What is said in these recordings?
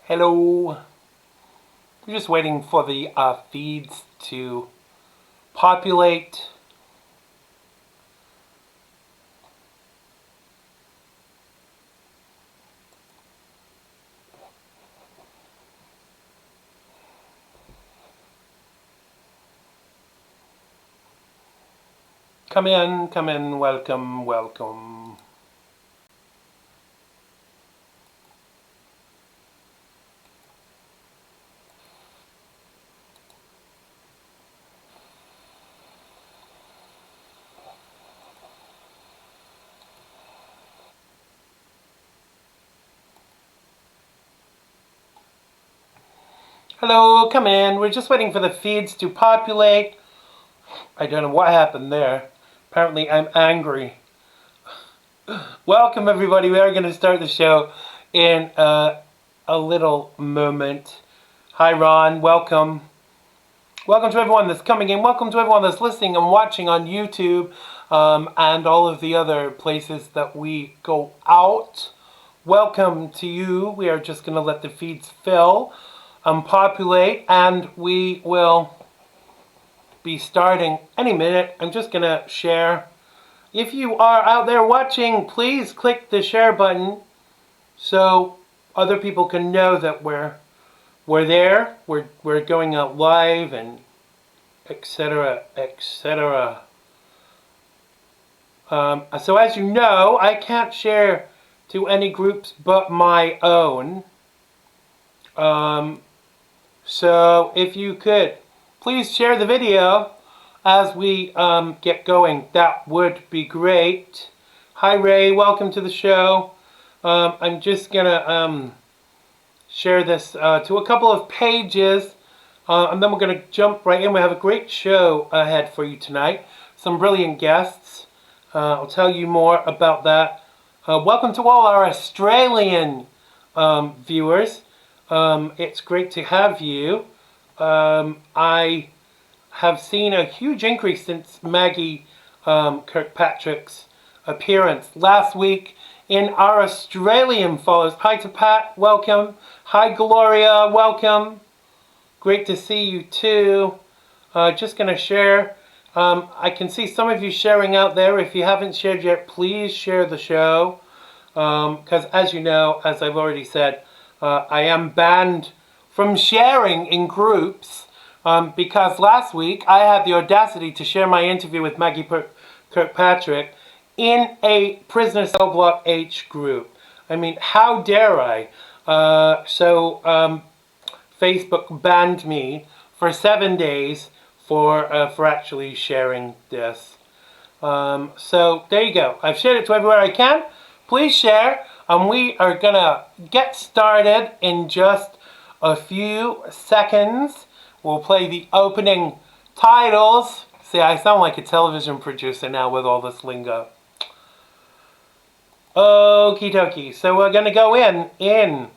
Hello. We're just waiting for the feeds to populate. Come in, welcome. Hello, come in. We're just waiting for the feeds to populate. I don't know what happened there. Apparently I'm angry. Welcome everybody. We are going to start the show in a little moment. Hi Ron, welcome. Welcome to everyone that's coming in. Welcome to everyone that's listening and watching on YouTube and all of the other places that we go out. Welcome to you. We are just going to let the feeds fill and populate, and we will be starting any minute. I'm just going to share. If you are out there watching, please click the share button so other people can know that we're there. We're going out live and etc. etc. So as you know, I can't share to any groups but my own. So if you could please share the video as we get going, that would be great. Hi Ray, welcome to the show. I'm just gonna share this to a couple of pages and then we're gonna jump right in. We have a great show ahead for you tonight. Some brilliant guests. I'll tell you more about that. Welcome to all our Australian viewers. It's great to have you. I have seen a huge increase since Maggie Kirkpatrick's appearance last week in our Australian followers. Hi to Pat, welcome. Hi Gloria, welcome. Great to see you too. Just going to share. I can see some of you sharing out there. If you haven't shared yet, please share the show. Because as you know, as I've already said, I am banned from sharing in groups because last week I had the audacity to share my interview with Maggie Kirkpatrick in a Prisoner Cell Block H group. I mean, how dare I? So Facebook banned me for 7 days for actually sharing this. So there you go. I've shared it to everywhere I can. Please share. And we are going to get started in just a few seconds. We'll play the opening titles. See, I sound like a television producer now with all this lingo. Okie dokie. So we're going to go in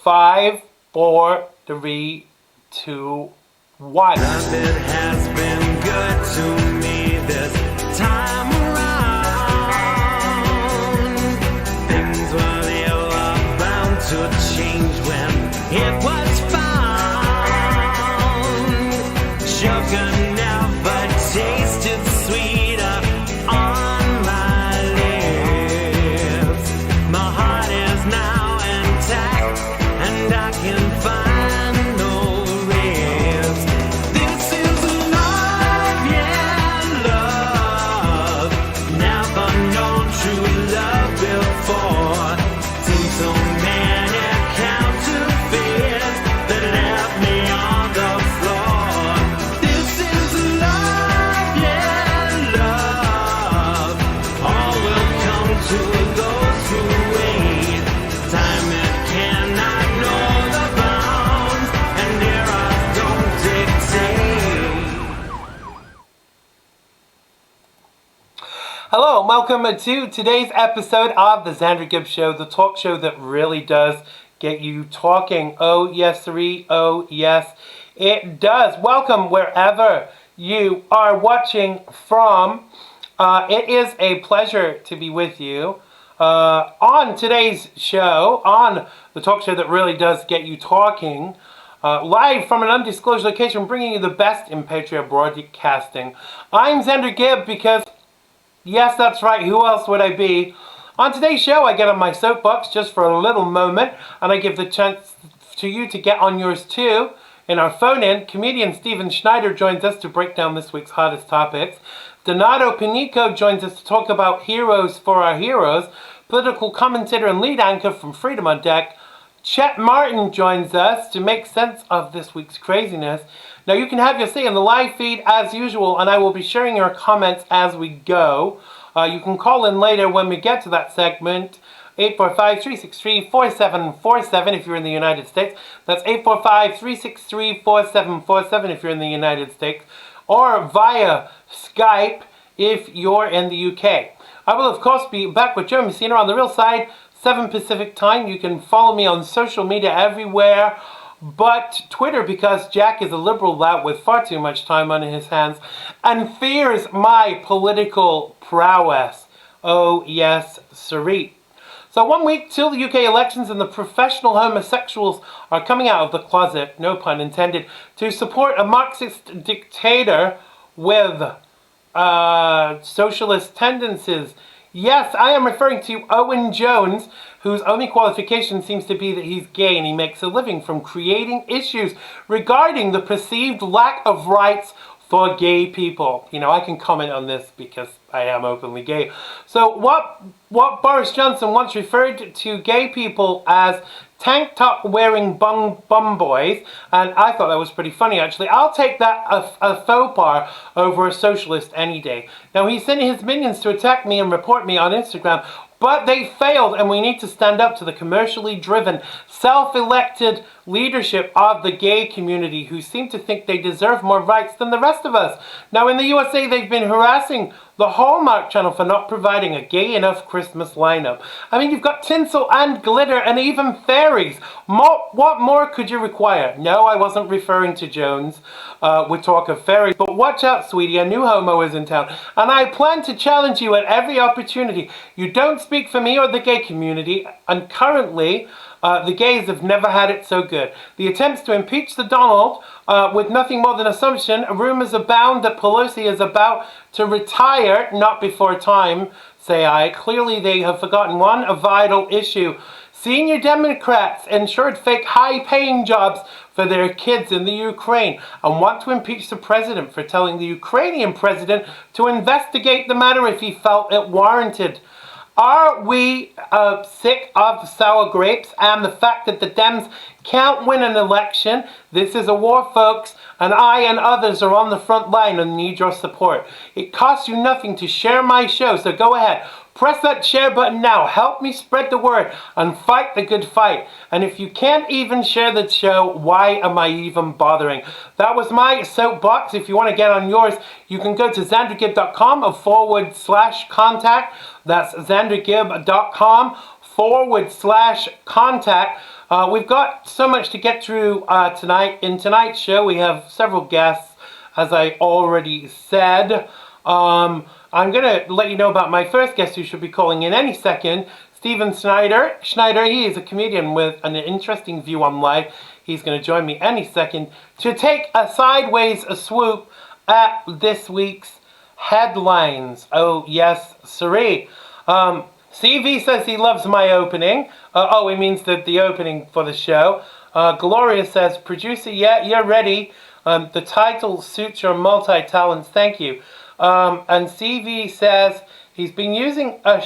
5, 4, 3, 2, 1. Nothing has been good to me this time around. Things were bound to change when it was found. Sugar never tasted sweeter on my lips. My heart is now intact and I can find no rest. This is love, yeah, love. Never known true love before. Seen so many counterfeits that left me on the floor. This is love, yeah, love. All will come to those who wait. Time it cannot know the bounds, and eras don't dictate. Hello, welcome to today's episode of the Xander Gibb Show, the talk show that really does get you talking. Oh, yes, sirree. Oh, yes, it does. Welcome wherever you are watching from. It is a pleasure to be with you. On today's show, on the talk show that really does get you talking, live from an undisclosed location, bringing you the best in Patriot broadcasting. I'm Xander Gibb because, yes, that's right, who else would I be? On today's show, I get on my soapbox just for a little moment, and I give the chance to you to get on yours too. In our phone-in, comedian D Schneider joins us to break down this week's hottest topics. Donato Pinico joins us to talk about heroes for our heroes. Political commentator and lead anchor from Freedom on Deck, Chet Martin joins us to make sense of this week's craziness. Now you can have your say in the live feed as usual, and I will be sharing your comments as we go. You can call in later when we get to that segment. 845-363-4747 if you're in the United States. That's 845-363-4747 if you're in the United States. Or via Skype if you're in the UK. I will, of course, be back with Joe Messina on the real side, 7 Pacific time. You can follow me on social media everywhere but Twitter, because Jack is a liberal lout with far too much time on his hands and fears my political prowess. Oh, yes, siree. So 1 week till the UK elections, and the professional homosexuals are coming out of the closet, no pun intended, to support a Marxist dictator with socialist tendencies. Yes, I am referring to Owen Jones, whose only qualification seems to be that he's gay and he makes a living from creating issues regarding the perceived lack of rights for gay people. You know, I can comment on this because I am openly gay. So what Boris Johnson once referred to gay people as tank top wearing bum boys, and I thought that was pretty funny actually. I'll take that a faux pas over a socialist any day. Now he sent his minions to attack me and report me on Instagram, but they failed, and we need to stand up to the commercially driven, self-elected leadership of the gay community who seem to think they deserve more rights than the rest of us. Now in the USA, they've been harassing the Hallmark Channel for not providing a gay enough Christmas lineup. I mean, you've got tinsel and glitter and even fairies. What more could you require? No, I wasn't referring to Jones with talk of fairies, but watch out, sweetie, a new homo is in town, and I plan to challenge you at every opportunity. You don't speak for me or the gay community, and currently the gays have never had it so good. The attempts to impeach the Donald with nothing more than assumption, rumors abound that Pelosi is about to retire, not before time, say I. Clearly they have forgotten a vital issue. Senior Democrats ensured fake high-paying jobs for their kids in the Ukraine and want to impeach the president for telling the Ukrainian president to investigate the matter if he felt it warranted. Are we sick of sour grapes and the fact that the Dems can't win an election? This is a war, folks, and I and others are on the front line and need your support. It costs you nothing to share my show, so go ahead. Press that share button now. Help me spread the word and fight the good fight. And if you can't even share the show, why am I even bothering? That was my soapbox. If you want to get on yours, you can go to xandergibb.com/contact. That's xandergibb.com/contact. We've got so much to get through tonight. In tonight's show, we have several guests, as I already said. I'm going to let you know about my first guest who should be calling in any second, D Schneider. He is a comedian with an interesting view on life. He's going to join me any second to take a sideways swoop at this week's headlines. Oh, yes, siree. CV says he loves my opening. He means the opening for the show. Gloria says, producer, yeah, you're ready. The title suits your multi-talents. Thank you. And CV says he's been using a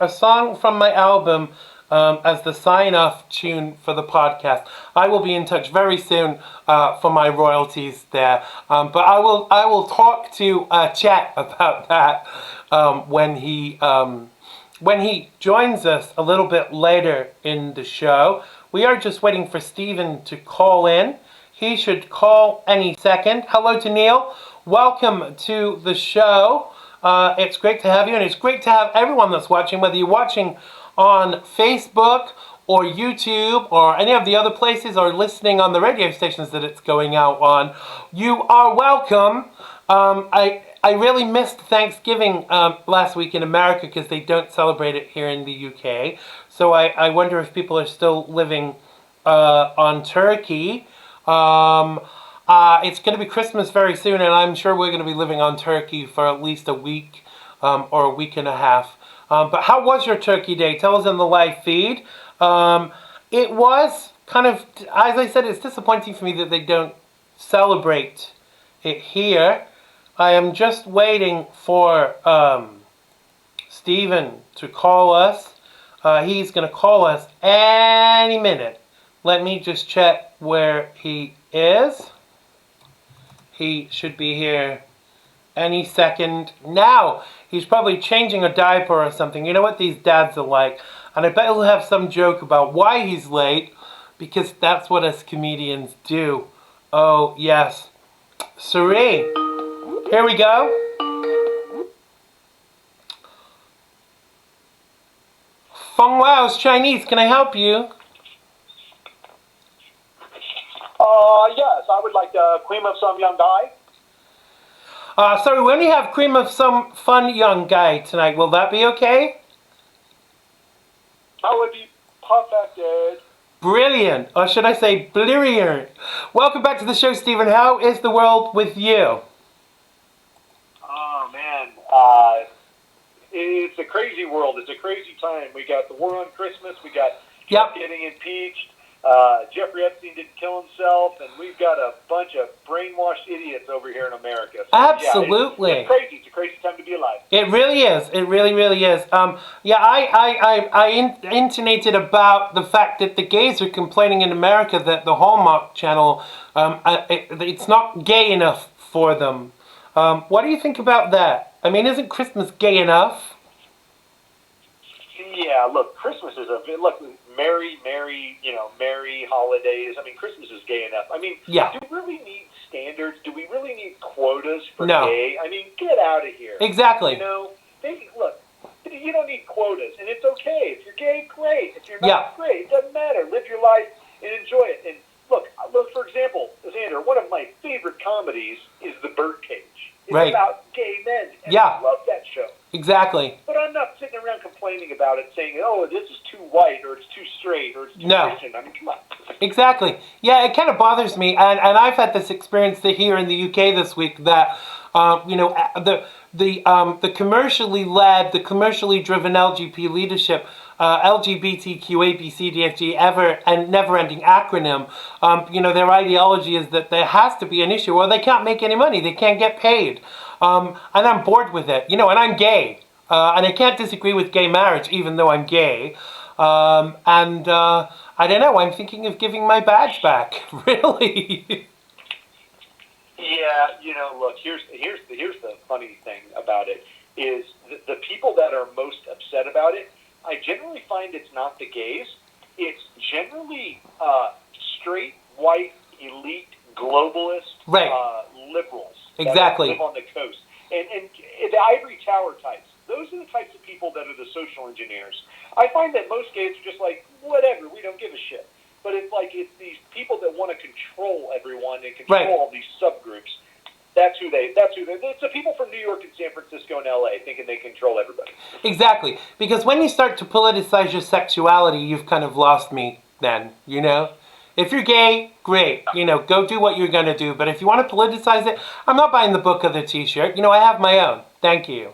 song from my album as the sign-off tune for the podcast. I will be in touch very soon for my royalties there. But I will talk to Chet about that when he joins us a little bit later in the show. We are just waiting for Stephen to call in. He should call any second. Hello to Neil. Welcome to the show. It's great to have you, and it's great to have everyone that's watching, whether you're watching on Facebook or YouTube or any of the other places, or listening on the radio stations that it's going out on. You are welcome. I really missed Thanksgiving last week in America because they don't celebrate it here in the UK. So I wonder if people are still living on turkey. It's going to be Christmas very soon, and I'm sure we're going to be living on turkey for at least a week or a week and a half. But how was your turkey day? Tell us on the live feed. It was kind of, as I said, it's disappointing for me that they don't celebrate it here. I am just waiting for Stephen to call us. He's going to call us any minute. Let me just check where he is. He should be here any second now. He's probably changing a diaper or something. You know what these dads are like. And I bet he'll have some joke about why he's late, because that's what us comedians do. Oh, yes. Siri, here we go. Feng Lao's Chinese, can I help you? Yes, I would like cream of some young guy. Sorry, we only have cream of some fun young guy tonight. Will that be okay? That would be perfect. Brilliant, or should I say brilliant. Welcome back to the show, Stephen. How is the world with you? Oh, man. It's a crazy world. It's a crazy time. We got the war on Christmas. We got Trump getting impeached. Jeffrey Epstein didn't kill himself, and we've got a bunch of brainwashed idiots over here in America. So, Absolutely. Yeah, it's crazy. It's a crazy time to be alive. It really is. It really, really is. I intonated about the fact that the gays are complaining in America that the Hallmark Channel, it's not gay enough for them. What do you think about that? I mean, isn't Christmas gay enough? Yeah, look, Christmas is merry holidays. I mean, Christmas is gay enough. I mean, yeah. Do we really need standards? Do we really need quotas for no. gay? I mean, get out of here. Exactly. You know, look, you don't need quotas, and it's okay. If you're gay, great. If you're not, great. It doesn't matter. Live your life and enjoy it. And look, for example, Xander, one of my favorite comedies is The Birdcage. It's about gay men. And I love that show. Exactly. But I'm not sitting around complaining about it, saying, oh, this is too white, or it's too straight, or it's too Christian. I mean, come on. Exactly. Yeah, it kind of bothers me, and I've had this experience here in the UK this week that, the commercially led, the commercially driven LGBT leadership, LGBTQ ABCDFG ever and never-ending acronym. Their ideology is that there has to be an issue, or they can't make any money, they can't get paid. And I'm bored with it, and I'm gay, and I can't disagree with gay marriage, even though I'm gay. I don't know, I'm thinking of giving my badge back, really. Yeah, look, here's the funny thing about it, is the people that are most upset about it, I generally find it's not the gays, it's generally straight, white, elite, globalist, liberals. Exactly. That live on the coast. And the ivory tower types, those are the types of people that are the social engineers. I find that most gays are just like, whatever, we don't give a shit. But it's these people that want to control everyone and control all these subgroups. It's the people from New York and San Francisco and LA thinking they control everybody. Exactly. Because when you start to politicize your sexuality, you've kind of lost me then, If you're gay, great, go do what you're going to do. But if you want to politicize it, I'm not buying the book or the t-shirt. I have my own. Thank you.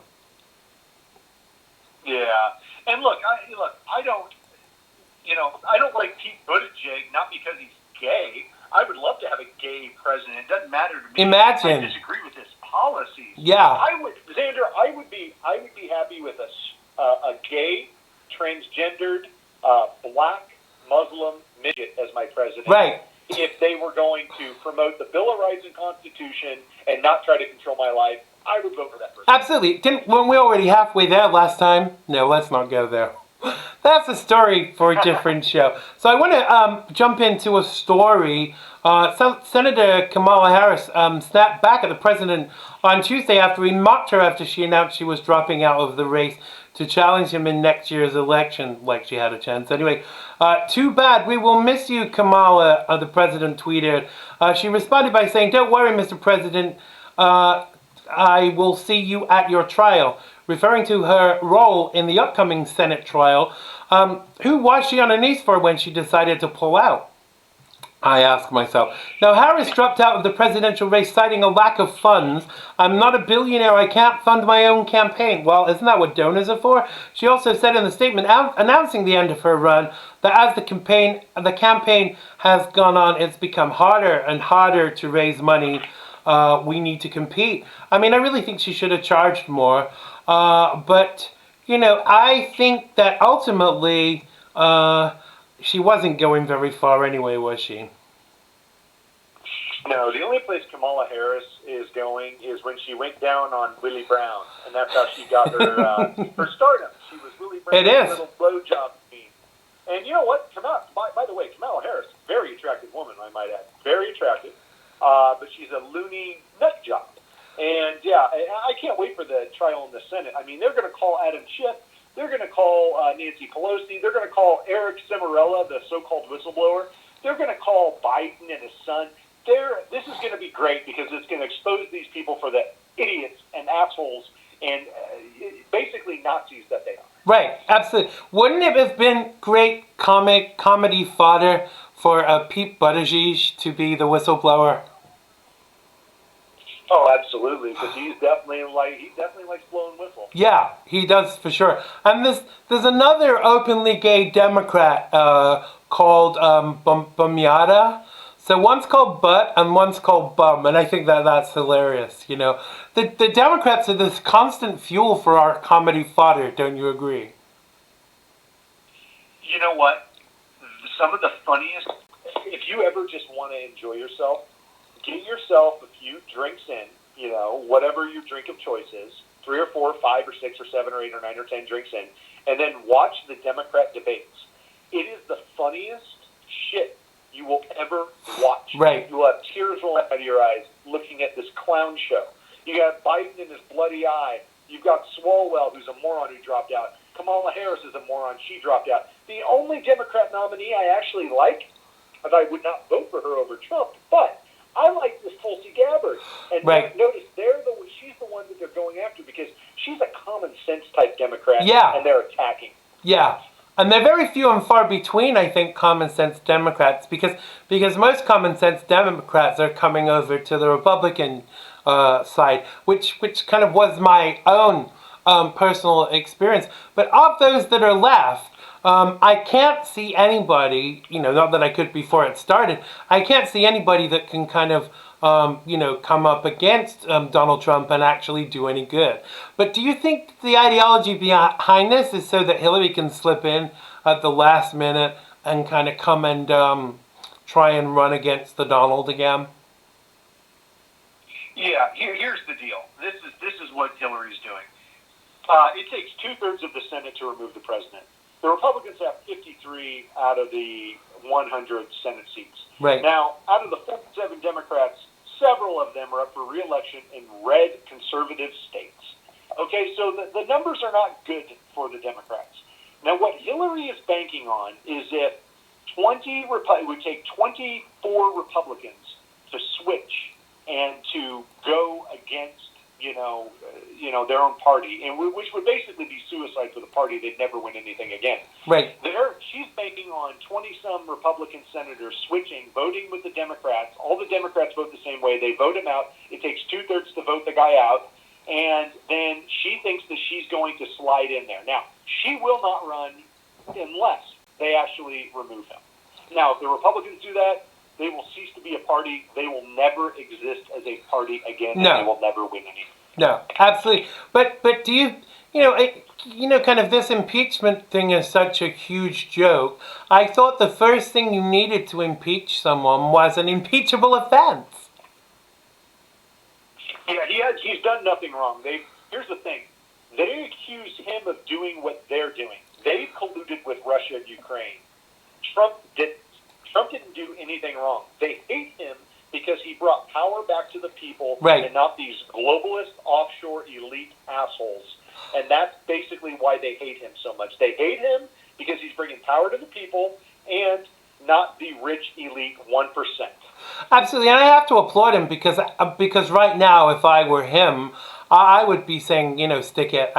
Yeah. And look, I don't like Pete Buttigieg, not because he's gay. I would love to have a gay president. It doesn't matter to me. Imagine. I disagree with his policies. Yeah. Xander, I would be happy with a gay, transgendered, black, Muslim midget as my president. Right. If they were going to promote the Bill of Rights and Constitution and not try to control my life, I would vote for that person. Absolutely. Weren't we already halfway there last time? No, let's not go there. That's a story for a different show. So I want to jump into a story. Senator Kamala Harris snapped back at the president on Tuesday after he mocked her after she announced she was dropping out of the race to challenge him in next year's election, like she had a chance. Anyway, too bad. We will miss you, Kamala, the president tweeted. She responded by saying, "Don't worry, Mr. President. I will see you at your trial, referring to her role in the upcoming Senate trial. Who was she on her knees for when she decided to pull out? I ask myself. Now, Harris dropped out of the presidential race citing a lack of funds. I'm not a billionaire. I can't fund my own campaign. Well, isn't that what donors are for? She also said in the statement announcing the end of her run that as the campaign has gone on, it's become harder and harder to raise money. We need to compete. I mean, I really think she should have charged more. But, I think that ultimately she wasn't going very far anyway, was she? No, the only place Kamala Harris is going is when she went down on Willie Brown, and that's how she got her stardom. She was Willie Brown's little blowjob queen. And you know what? By the way, Kamala Harris, very attractive woman, I might add. Very attractive. But she's a loony nut job. And, yeah, I can't wait for the trial in the Senate. I mean, they're going to call Adam Schiff. They're going to call Nancy Pelosi. They're going to call Eric Cimarella, the so-called whistleblower. They're going to call Biden and his son. This is going to be great because it's going to expose these people for the idiots and assholes and basically Nazis that they are. Right, absolutely. Wouldn't it have been great comedy fodder for Pete Buttigieg to be the whistleblower? Oh, absolutely, because he definitely likes blowing whistles. Yeah, he does for sure. And there's another openly gay Democrat called Bumyada. So one's called Butt and one's called Bum, and I think that's hilarious. The Democrats are this constant fuel for our comedy fodder. Don't you agree? You know what? Some of the funniest. If you ever just want to enjoy yourself, get yourself a few drinks in. Whatever your drink of choice is, 3 or 4 or 5 or 6 or 7 or 8 or 9 or 10 drinks in, and then watch the Democrat debates. It is the funniest shit you will ever watch. Right. You will have tears rolling out of your eyes looking at this clown show. You got Biden in his bloody eye. You've got Swalwell, who's a moron who dropped out. Kamala Harris is a moron. She dropped out. The only Democrat nominee I actually like, and I would not vote for her over Trump, but I like this Tulsi Gabbard. And notice she's the one that they're going after because she's a common sense type Democrat. Yeah. And they're attacking. Yeah. And they're very few and far between, I think, common sense Democrats, because most common sense Democrats are coming over to the Republican side, which kind of was my own personal experience. But of those that are left, I can't see anybody, not that I could before it started, I can't see anybody that can kind of, come up against Donald Trump and actually do any good. But do you think the ideology behind this is so that Hillary can slip in at the last minute and kind of come and try and run against the Donald again? Yeah, here's the deal. This is what Hillary's doing. It takes 2/3 of the Senate to remove the president. The Republicans have 53 out of the 100 Senate seats. Right. Now, out of the 47 Democrats, several of them are up for re-election in red conservative states. Okay, so the numbers are not good for the Democrats. Now, what Hillary is banking on is if it would take 24 Republicans to switch and to go against their own party, and which would basically be suicide for the party. They'd never win anything again. Right. She's banking on 20-some Republican senators switching, voting with the Democrats. All the Democrats vote the same way. They vote him out. It takes 2/3 to vote the guy out, and then she thinks that she's going to slide in there. Now, she will not run unless they actually remove him. Now, if the Republicans do that, they will cease to be a party. They will never exist as a party again. No. And they will never win anything. No, absolutely. But do you, kind of this impeachment thing is such a huge joke. I thought the first thing you needed to impeach someone was an impeachable offense. Yeah, he's done nothing wrong. Here's the thing. They accuse him of doing what they're doing. They've colluded with Russia and Ukraine. Trump didn't do anything wrong. They hate him because he brought power back to the people, right, and not these globalist, offshore, elite assholes. And that's basically why they hate him so much. They hate him because he's bringing power to the people, and not the rich elite 1%. Absolutely, and I have to applaud him because right now, if I were him, I would be saying, stick it.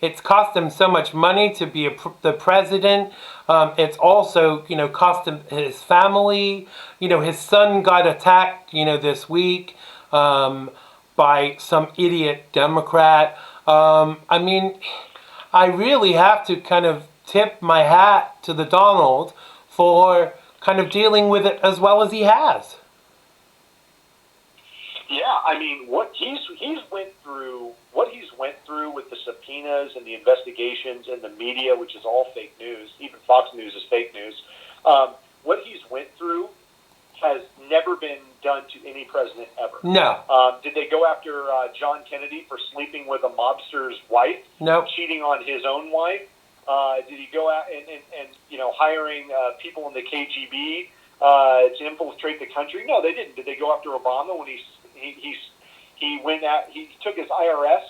It's cost him so much money to be the president. It's also, cost him his family. His son got attacked, this week by some idiot Democrat. I really have to kind of tip my hat to the Donald for kind of dealing with it as well as he has. Yeah, what he's went through with the subpoenas and the investigations and the media, which is all fake news. Even Fox News is fake news. What he's went through has never been done to any president ever. No. Did they go after John Kennedy for sleeping with a mobster's wife? No. Cheating on his own wife? Did he go out and hiring people in the KGB to infiltrate the country? No, they didn't. Did they go after Obama when he went out? He took his IRS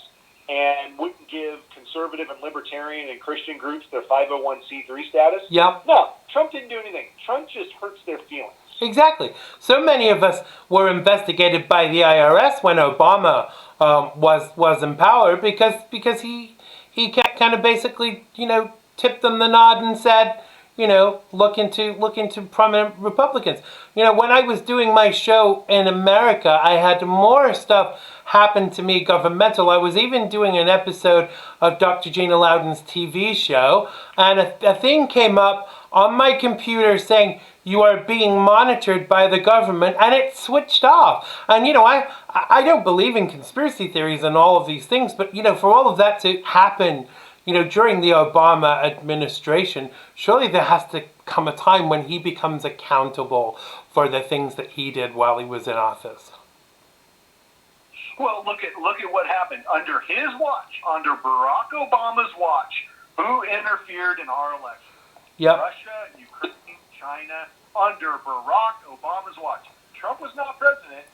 and wouldn't give conservative and libertarian and Christian groups their 501c3 status? Yep. No, Trump didn't do anything. Trump just hurts their feelings. Exactly. So many of us were investigated by the IRS when Obama was in power because he kind of basically tipped them the nod and said look into prominent Republicans. When I was doing my show in America, I had more stuff happen to me governmental. I was even doing an episode of Dr. Gina Loudon's TV show, and a thing came up on my computer saying, "You are being monitored by the government," and it switched off. And I don't believe in conspiracy theories and all of these things, but for all of that to happen during the Obama administration, surely there has to come a time when he becomes accountable for the things that he did while he was in office. Well, look at what happened under his watch, under Barack Obama's watch. Who interfered in our election? Yep. Russia, Ukraine, China, under Barack Obama's watch. Trump was not president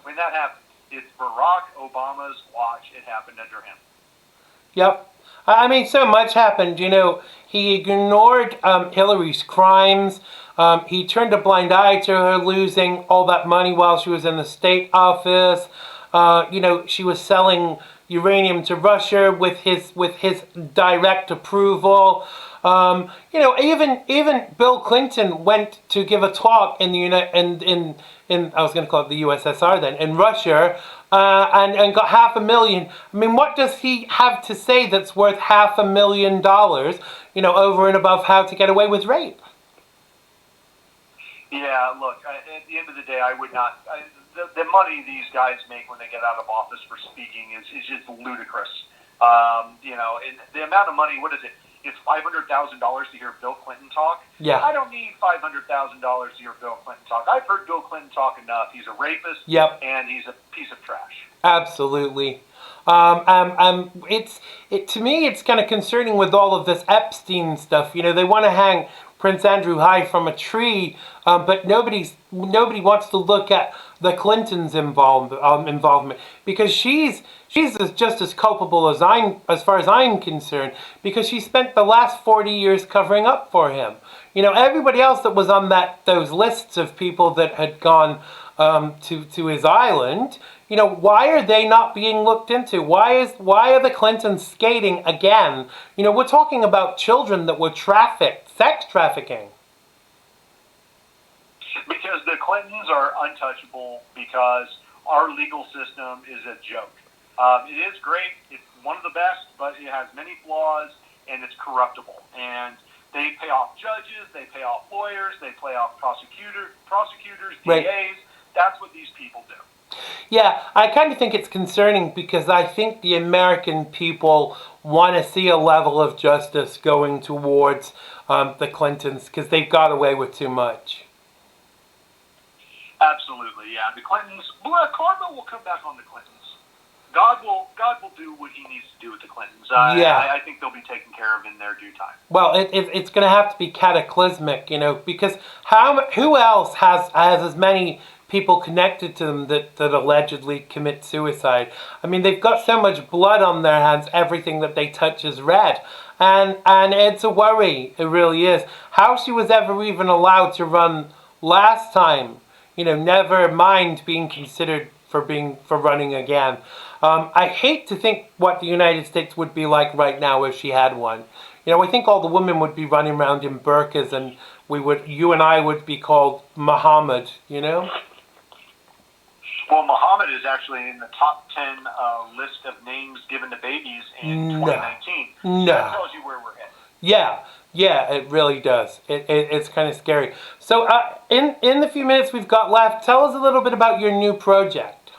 when that happened. It's Barack Obama's watch. It happened under him. Yep. So much happened. He ignored Hillary's crimes. He turned a blind eye to her losing all that money while she was in the state office. She was selling uranium to Russia with his direct approval. Even Bill Clinton went to give a talk in the I was going to call it the USSR then, in Russia, and got $500,000. What does he have to say that's worth $500,000? Over and above how to get away with rape? Yeah, look. At the end of the day, I would not. The money these guys make when they get out of office for speaking is just ludicrous. And the amount of money. What is it? It's $500,000 to hear Bill Clinton talk. Yeah. I don't need $500,000 to hear Bill Clinton talk. I've heard Bill Clinton talk enough. He's a rapist. Yep. And he's a piece of trash. Absolutely. To me, it's kind of concerning with all of this Epstein stuff. They want to hang Prince Andrew high from a tree, but nobody wants to look at the Clintons' involvement because she's just as culpable as far as I'm concerned, because she spent the last 40 years covering up for him. Everybody else that was on those lists of people that had gone to his island. Why are they not being looked into? Why are the Clintons skating again? We're talking about children that were trafficked, sex trafficking. Because the Clintons are untouchable, because our legal system is a joke. It is great. It's one of the best, but it has many flaws, and it's corruptible. And they pay off judges, they pay off lawyers, they pay off prosecutors, Right. DAs. That's what these people do. Yeah, I kind of think it's concerning because I think the American people want to see a level of justice going towards the Clintons because they've got away with too much. Absolutely, yeah. The Clintons, karma will come back on the Clintons. God will do what he needs to do with the Clintons. I think they'll be taken care of in their due time. Well, it's going to have to be cataclysmic, because who else has as many people connected to them that allegedly commit suicide. I mean, they've got so much blood on their hands, everything that they touch is red. And it's a worry, it really is. How she was ever even allowed to run last time, never mind being considered for running again. I hate to think what the United States would be like right now if she had one. I think all the women would be running around in burqas, and you and I would be called Muhammad, Well, Muhammad is actually in the top 10 list of names given to babies in 2019. No. That tells you where we're at. Yeah, it really does. It's kind of scary. So, in the few minutes we've got left, tell us a little bit about your new project.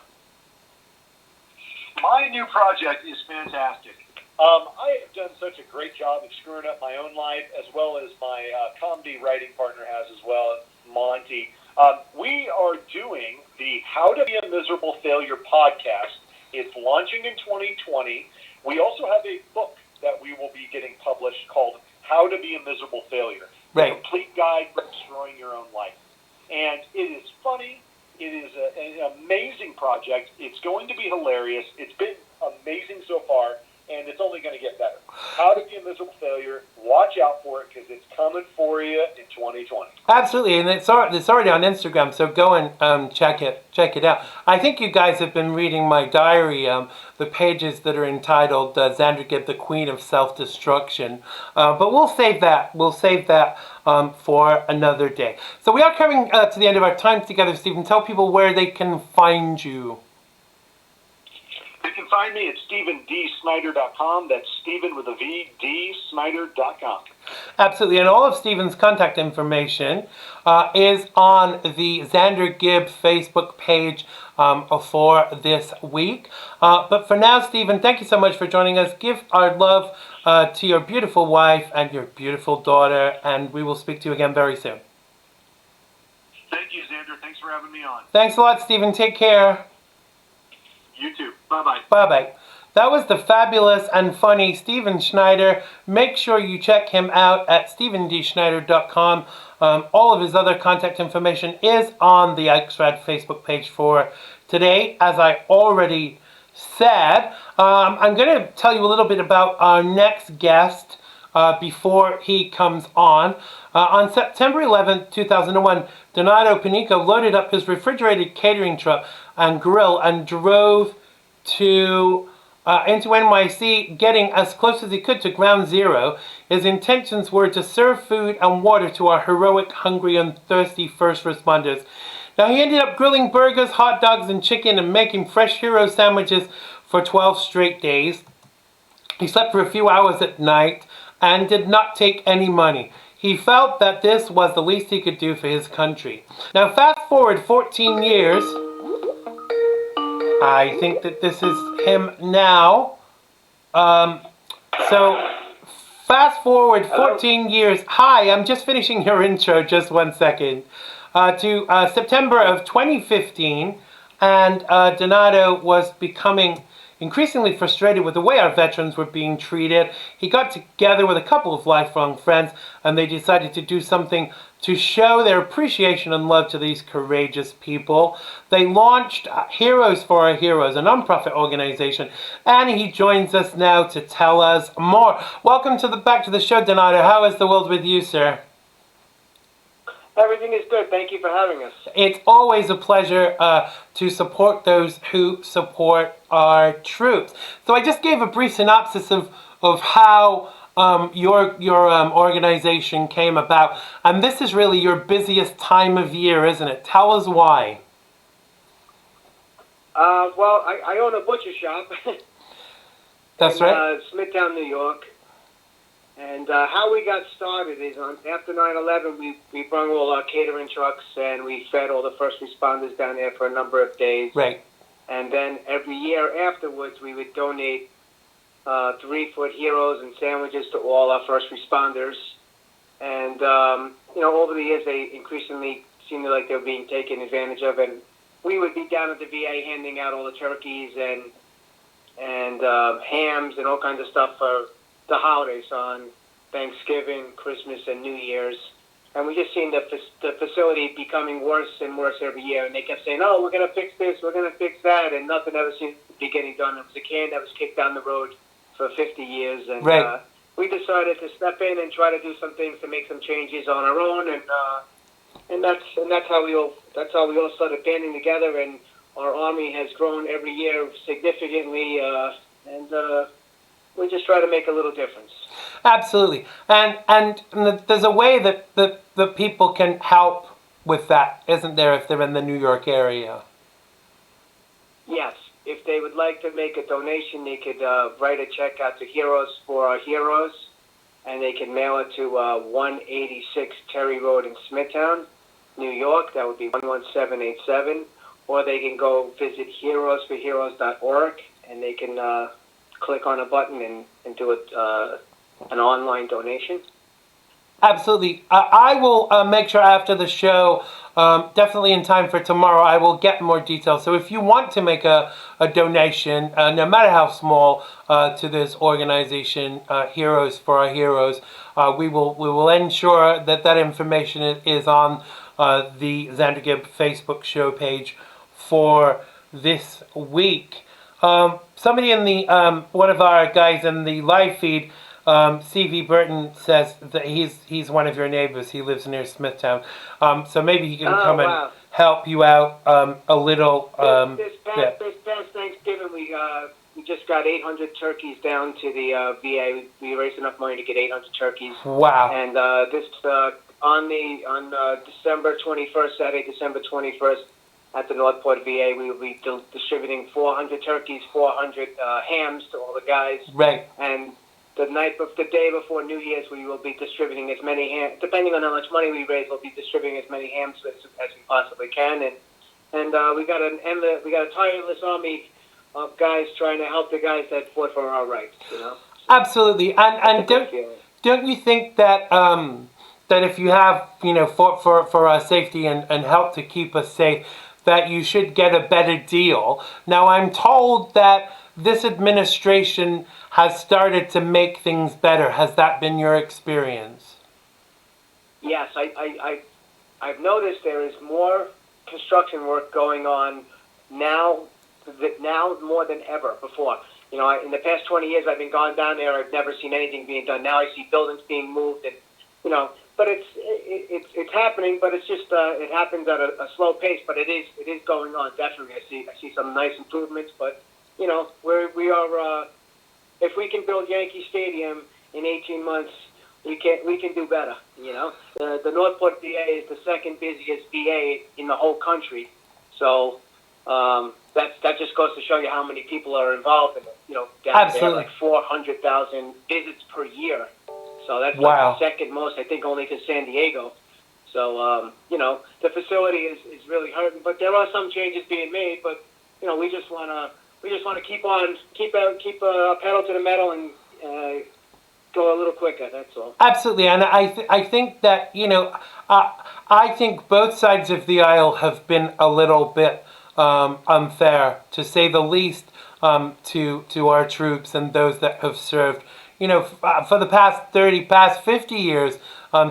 My new project is fantastic. I have done such a great job of screwing up my own life, as well as my comedy writing partner has as well, Monty. We are doing the How to Be a Miserable Failure podcast. It's launching in 2020. We also have a book that we will be getting published called How to Be a Miserable Failure. Right. A complete guide for destroying your own life. And it is funny. It is an amazing project. It's going to be hilarious. It's been amazing so far, and it's only going to get better. How to Be a Miserable Failure. Watch out for it, because it's coming for you in 2020. Absolutely, and it's already on Instagram, so go and check it out. I think you guys have been reading my diary, the pages that are entitled Xander Gibb, the Queen of Self-Destruction. But we'll save that. For another day. So we are coming to the end of our time together, Stephen. Tell people where they can find you. You can find me at StephenDSchneider.com. That's Stephen with a V, DSchneider.com. Absolutely, and all of Stephen's contact information is on the Xander Gibb Facebook page for this week. But for now, Stephen, thank you so much for joining us. Give our love to your beautiful wife and your beautiful daughter, and we will speak to you again very soon. Thank you, Xander. Thanks for having me on. Thanks a lot, Stephen. Take care. You too. Bye-bye. Bye-bye. That was the fabulous and funny Stephen Schneider. Make sure you check him out at StephenDSchneider.com. All of his other contact information is on the XRAD Facebook page for today. As I already said, I'm going to tell you a little bit about our next guest before he comes on. On September 11th, 2001, Donato Panico loaded up his refrigerated catering truck and grill and drove into NYC, getting as close as he could to ground zero. His intentions were to serve food and water to our heroic, hungry, and thirsty first responders. Now, he ended up grilling burgers, hot dogs, and chicken and making fresh hero sandwiches for 12 straight days. He slept for a few hours at night and did not take any money. He felt that this was the least he could do for his country. Now, fast forward 14 years. I think that this is him now. So, fast forward 14 years. Hi, I'm just finishing your intro, just 1 second. To September of 2015, and Donato was becoming increasingly frustrated with the way our veterans were being treated. He got together with a couple of lifelong friends, and they decided to do something to show their appreciation and love to these courageous people. They launched Heroes for Our Heroes, a nonprofit organization, and he joins us now to tell us more. Welcome back to the show, Donato. How is the world with you, sir? Everything is good. Thank you for having us. It's always a pleasure to support those who support our troops. So I just gave a brief synopsis of how your organization came about, and this is really your busiest time of year, isn't it? Tell us why. Well, I own a butcher shop. That's right. Smithtown, New York. And how we got started is after 9/11, we brought all our catering trucks and we fed all the first responders down there for a number of days. Right. And then every year afterwards, we would donate 3-foot heroes and sandwiches to all our first responders. And over the years, they increasingly seemed like they were being taken advantage of. And we would be down at the VA handing out all the turkeys and hams and all kinds of stuff for the holidays on Thanksgiving, Christmas, and New Year's. And we just seen the facility becoming worse and worse every year. And they kept saying, "Oh, we're going to fix this, we're going to fix that," and nothing ever seemed to be getting done. It was a can that was kicked down the road for 50 years, and Right. we decided to step in and try to do some things to make some changes on our own, and that's how we all started banding together, and our army has grown every year significantly, and we just try to make a little difference. Absolutely. And there's a way that the people can help with that, isn't there, if they're in the New York area? Yes, if they would like to make a donation, they could write a check out to Heroes for Our Heroes, and they can mail it to 186 Terry Road in Smithtown, New York. That would be 11787. Or they can go visit heroesforheroes.org, and they can click on a button and do an online donation. Absolutely. I will make sure after the show, definitely in time for tomorrow, I will get more details. So if you want to make a donation, no matter how small, to this organization, Heroes for Our Heroes, we will ensure that information is on the Xander Gibb Facebook show page for this week. Somebody in the one of our guys in the live feed, CV Burton, says that he's one of your neighbors. He lives near Smithtown, so maybe he can come and help you out a little. This past Thanksgiving, we just got 800 turkeys down to the VA. We raised enough money to get 800 turkeys. Wow! And this on December 21st, Saturday, December 21st. At the Northport VA, we will be distributing 400 turkeys, 400 hams to all the guys. Right. And the day before New Year's, we will be distributing as many hams. Depending on how much money we raise, we'll be distributing as many hams as we possibly can. And we got a tireless army of guys trying to help the guys that fought for our rights. You know. Absolutely. And don't you think that that if you have fought for our safety and help to keep us safe, that you should get a better deal? Now, I'm told that this administration has started to make things better. Has that been your experience? Yes, I've noticed there is more construction work going on now more than ever before. In the past 20 years, I've been going down there. I've never seen anything being done. Now I see buildings being moved, and but it's happening. But it's just it happens at a slow pace. But it is going on. Definitely, I see some nice improvements. But we are if we can build Yankee Stadium in 18 months, we can do better. The Northport VA is the second busiest VA in the whole country. So that just goes to show you how many people are involved in it. Down there, like 400,000 visits per year. So that's like the second most, I think, only to San Diego. So the facility is really hurting, but there are some changes being made. But we just want to keep a pedal to the metal and go a little quicker. That's all. Absolutely, and I think that I think both sides of the aisle have been a little bit unfair, to say the least, to our troops and those that have served. For the past 50 years,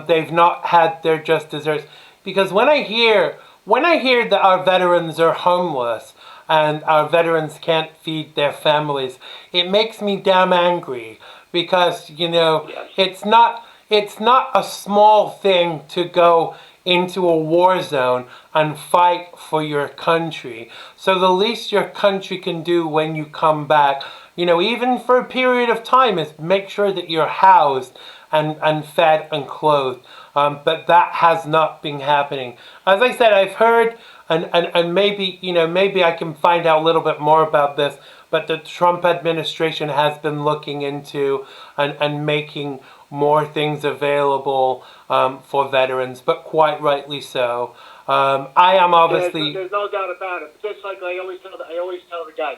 they've not had their just desserts. Because when I hear that our veterans are homeless and our veterans can't feed their families, it makes me damn angry. Because it's not a small thing to go into a war zone and fight for your country. So the least your country can do when you come back, even for a period of time, is make sure that you're housed and fed and clothed. But that has not been happening. As I said, I've heard, and maybe I can find out a little bit more about this, but the Trump administration has been looking into and making more things available for veterans, but quite rightly so. I am obviously... There's no doubt about it. Just like I always tell the guys,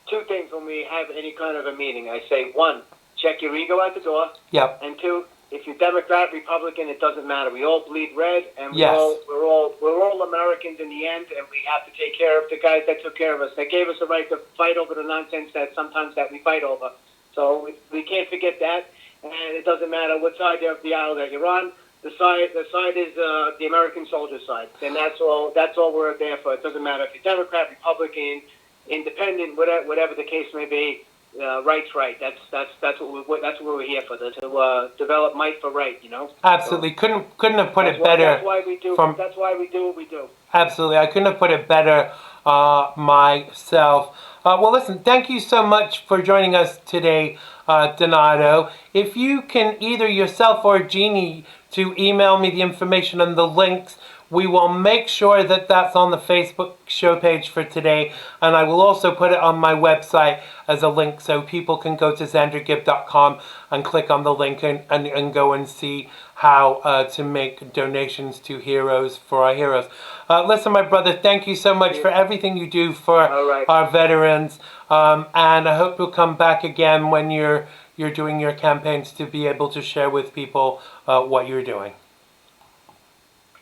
two things when we have any kind of a meeting. I say, one, check your ego at the door. Yep. And two, if you're Democrat, Republican, it doesn't matter. We all bleed red, and we're all Americans in the end, and we have to take care of the guys that took care of us. They gave us the right to fight over the nonsense that sometimes that we fight over. So we can't forget that, and it doesn't matter what side of the aisle that you're on. The side is the American soldier side, and that's all we're there for. It doesn't matter if you're Democrat, Republican, Independent, whatever the case may be. Right's right. That's what we're here for. To develop might for right. Absolutely. Couldn't have put it better. That's why we do. That's why we do what we do. Absolutely. I couldn't have put it better myself. Well, listen, thank you so much for joining us today, Donato. If you can either yourself or Jeannie to email me the information and the links, we will make sure that that's on the Facebook show page for today. And I will also put it on my website as a link so people can go to xandergibb.com and click on the link and go and see how to make donations to Heroes for Our Heroes. Listen, my brother, thank you so much for everything you do for our veterans. And I hope you'll come back again when you're doing your campaigns to be able to share with people what you're doing.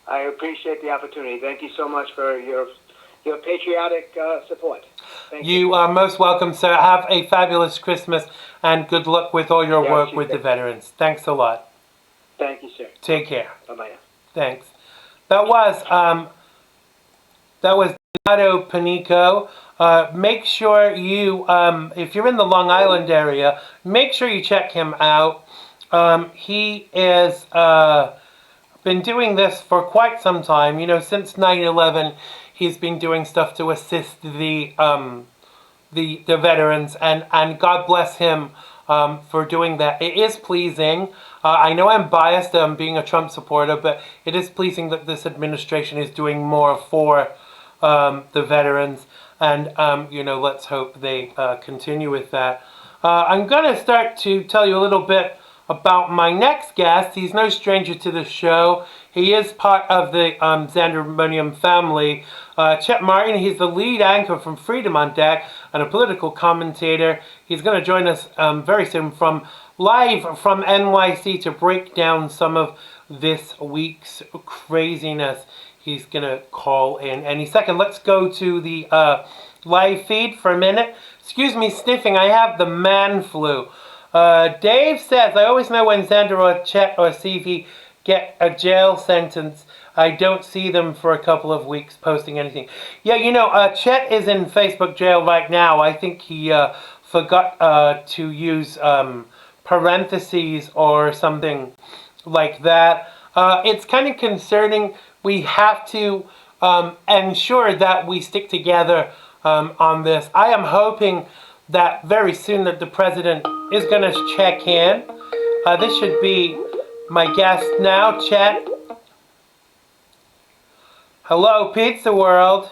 I appreciate the opportunity. Thank you so much for your patriotic support. Thank you. You are most welcome, sir. Have a fabulous Christmas and good luck with all your work with the veterans. Thanks a lot. Thank you, sir. Take care. Bye-bye. Thanks. That was Donato Panico. Make sure you, if you're in the Long Island area, make sure you check him out. He is been doing this for quite some time. Since 9/11, he's been doing stuff to assist the veterans, and God bless him for doing that. It is pleasing. I know I'm biased, being a Trump supporter, but it is pleasing that this administration is doing more for the veterans, and let's hope they continue with that. I'm going to start to tell you a little bit about my next guest. He's no stranger to the show. He is part of the Xander Gibb family. Chet Martin, he's the lead anchor from Freedom on Deck and a political commentator. He's going to join us very soon live from NYC to break down some of this week's craziness. He's going to call in any second. Let's go to the live feed for a minute. Excuse me sniffing, I have the man flu. Dave says, I always know when Xander or Chet or CV get a jail sentence. I don't see them for a couple of weeks posting anything. Yeah, Chet is in Facebook jail right now. I think he forgot to use parentheses or something like that. It's kind of concerning. We have to ensure that we stick together on this. I am hoping that very soon that the president is going to check in. This should be my guest now, Chet. Hello, Pizza World.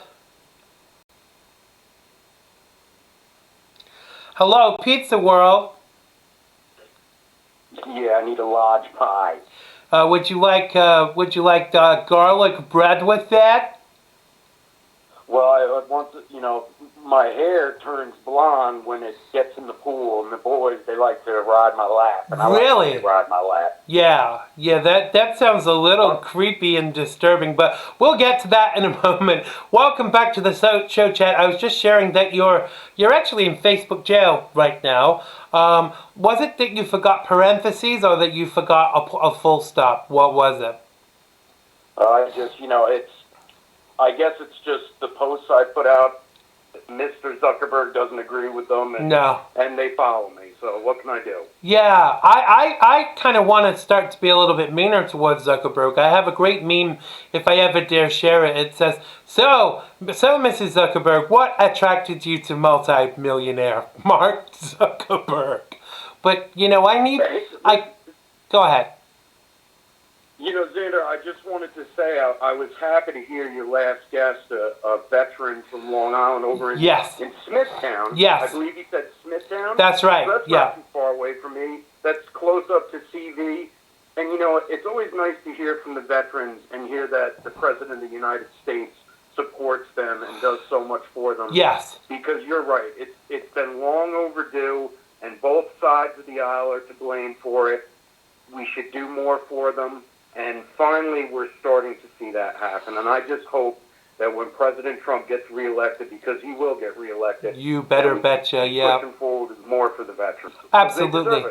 Hello, Pizza World. Yeah, I need a large pie. Would you like garlic bread with that? Well, I want to, my hair turns blonde when it gets in the pool, and the boys, they like to ride my lap. And I Really? like to ride my lap. Yeah, that sounds a little creepy and disturbing, but we'll get to that in a moment. Welcome back to the show, Chat. I was just sharing that you're actually in Facebook jail right now. Was it that you forgot parentheses or that you forgot a full stop? What was it? I just, I guess it's just the posts I put out. Mr. Zuckerberg doesn't agree with them, and they follow me. So what can I do? Yeah, I kind of want to start to be a little bit meaner towards Zuckerberg. I have a great meme, if I ever dare share it. It says, so Mrs. Zuckerberg, what attracted you to multi-millionaire Mark Zuckerberg? But, go ahead. Xander, I just wanted to say I was happy to hear your last guest, a veteran from Long Island over in Smithtown. Yes. I believe he said Smithtown? That's right, so that's not too far away from me. That's close up to CV. And, it's always nice to hear from the veterans and hear that the President of the United States supports them and does so much for them. Yes. Because you're right. It's been long overdue, and both sides of the aisle are to blame for it. We should do more for them. And finally, we're starting to see that happen. And I just hope that when President Trump gets reelected, because he will get reelected, you better betcha, yeah. Pushing forward more for the veterans. Absolutely.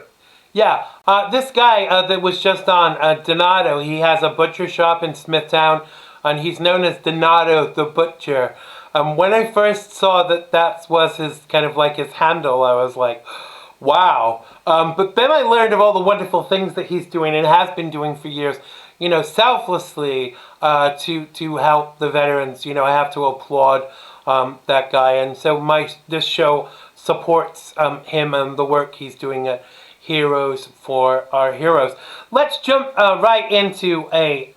Yeah, this guy that was just on, Donato, he has a butcher shop in Smithtown, and he's known as Donato the Butcher. When I first saw that was his kind of like his handle, I was like, wow. But then I learned of all the wonderful things that he's doing and has been doing for years, you know, selflessly to help the veterans. You know, I have to applaud that guy, and so this show supports him and the work he's doing at Heroes for Our Heroes. Let's jump right into a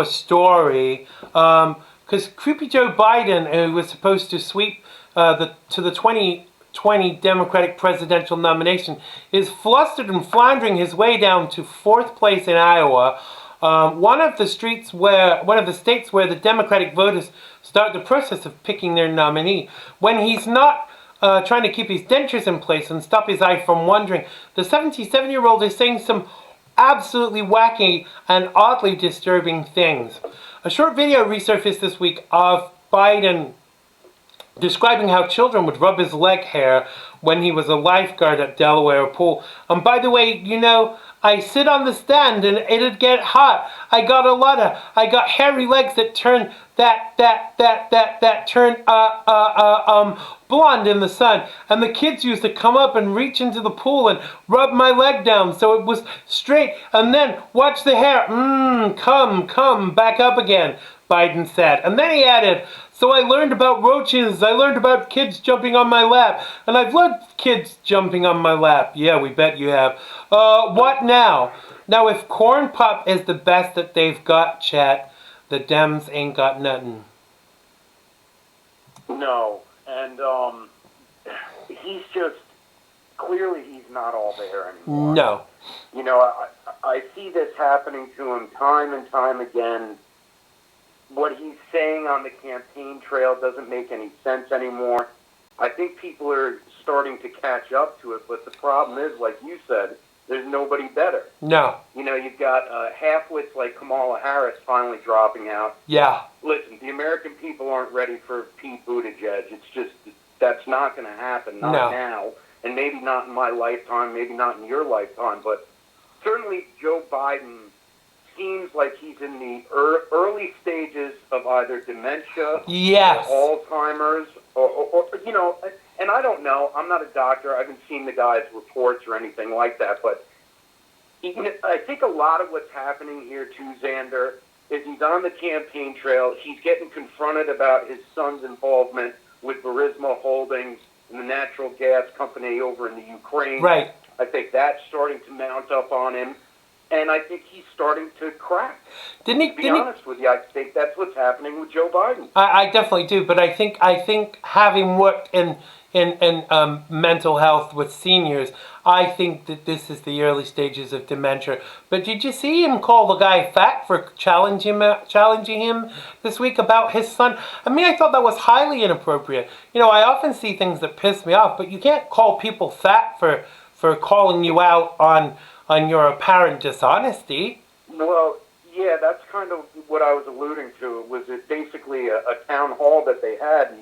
story, because creepy Joe Biden, who was supposed to sweep the 2020 Democratic presidential nomination, is flustered and floundering his way down to fourth place in Iowa. One of the states where the Democratic voters start the process of picking their nominee. When he's not trying to keep his dentures in place and stop his eye from wandering, the 77-year-old is saying some absolutely wacky and oddly disturbing things. A short video resurfaced this week of Biden describing how children would rub his leg hair when he was a lifeguard at Delaware Pool. And by the way, you know, I sit on the stand and it'd get hot. I got hairy legs that turn blonde in the sun. And the kids used to come up and reach into the pool and rub my leg down so it was straight. And then watch the hair, come back up again, Biden said. And then he added, so I learned about roaches, I learned about kids jumping on my lap, and I've loved kids jumping on my lap. Yeah, we bet you have. What now? Now, if corn pop is the best that they've got, Chet, the Dems ain't got nothing. No, and he's just, clearly he's not all there anymore. No. You know, I see this happening to him time and time again. What he's saying on the campaign trail doesn't make any sense anymore. I think people are starting to catch up to it, but the problem is, like you said, there's nobody better. No. You know, you've got half-wits like Kamala Harris finally dropping out. Yeah. Listen, the American people aren't ready for Pete Buttigieg. It's just, that's not going to happen, not now, and maybe not in my lifetime, maybe not in your lifetime, but certainly Joe Biden seems like he's in the early stages of either dementia, yes, or Alzheimer's, or you know, and I don't know. I'm not a doctor. I haven't seen the guy's reports or anything like that, but I think a lot of what's happening here too, Xander, is he's on the campaign trail. He's getting confronted about his son's involvement with Burisma Holdings and the natural gas company over in the Ukraine. Right. I think that's starting to mount up on him. And I think he's starting to crack. To be honest with you, I think that's what's happening with Joe Biden. I definitely do, but I think having worked in mental health with seniors, I think that this is the early stages of dementia. But did you see him call the guy fat for challenging him this week about his son? I mean, I thought that was highly inappropriate. You know, I often see things that piss me off, but you can't call people fat for calling you out on your apparent dishonesty. Well, yeah, that's kind of what I was alluding to. It was basically a town hall that they had,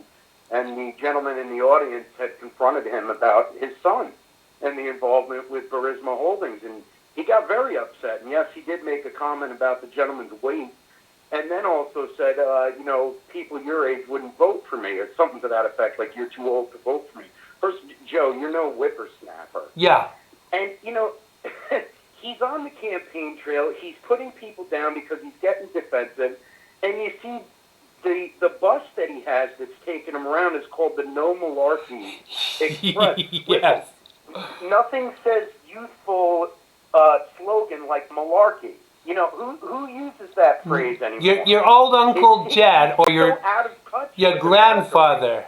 and the gentleman in the audience had confronted him about his son and the involvement with Burisma Holdings, and he got very upset. And yes, he did make a comment about the gentleman's weight, and then also said, you know, people your age wouldn't vote for me, or something to that effect, like you're too old to vote for me. First, Joe, you're no whippersnapper. Yeah. And, you know, he's on the campaign trail. He's putting people down because he's getting defensive. And you see the bus that he has that's taking him around is called the No Malarkey Express. Yes. Nothing says youthful slogan like malarkey. You know, who uses that phrase anymore? Your old Uncle Jed or your grandfather.